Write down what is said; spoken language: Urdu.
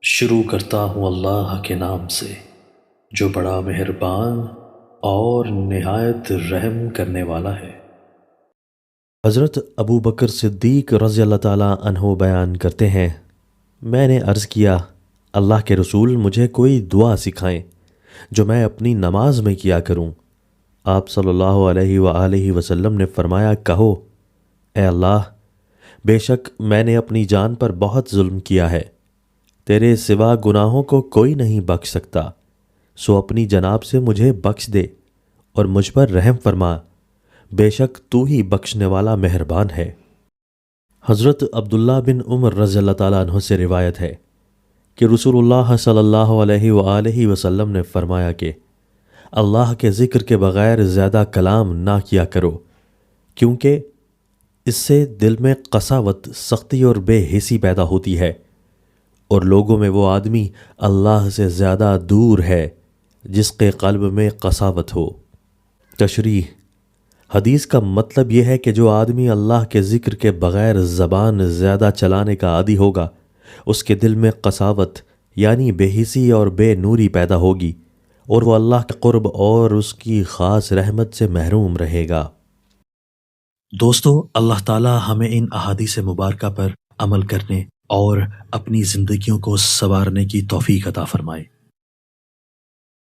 شروع کرتا ہوں اللہ کے نام سے جو بڑا مہربان اور نہایت رحم کرنے والا ہے۔ حضرت ابو بکر صدیق رضی اللہ تعالیٰ عنہ بیان کرتے ہیں، میں نے عرض کیا اللہ کے رسول مجھے کوئی دعا سکھائیں جو میں اپنی نماز میں کیا کروں۔ آپ صلی اللہ علیہ وآلہ وسلم نے فرمایا، کہو اے اللہ، بے شک میں نے اپنی جان پر بہت ظلم کیا ہے، تیرے سوا گناہوں کو کوئی نہیں بخش سکتا، سو اپنی جناب سے مجھے بخش دے اور مجھ پر رحم فرما، بے شک تو ہی بخشنے والا مہربان ہے۔ حضرت عبداللہ بن عمر رضی اللہ تعالیٰ عنہ سے روایت ہے کہ رسول اللہ صلی اللہ علیہ وآلہ وسلم نے فرمایا کہ اللہ کے ذکر کے بغیر زیادہ کلام نہ کیا کرو، کیونکہ اس سے دل میں قساوت، سختی اور بے حسی پیدا ہوتی ہے، اور لوگوں میں وہ آدمی اللہ سے زیادہ دور ہے جس کے قلب میں قساوت ہو۔ تشریح: حدیث کا مطلب یہ ہے کہ جو آدمی اللہ کے ذکر کے بغیر زبان زیادہ چلانے کا عادی ہوگا، اس کے دل میں قساوت یعنی بے حسی اور بے نوری پیدا ہوگی، اور وہ اللہ کے قرب اور اس کی خاص رحمت سے محروم رہے گا۔ دوستو، اللہ تعالی ہمیں ان احادیث مبارکہ پر عمل کرنے اور اپنی زندگیوں کو سنوارنے کی توفیق عطا فرمائے۔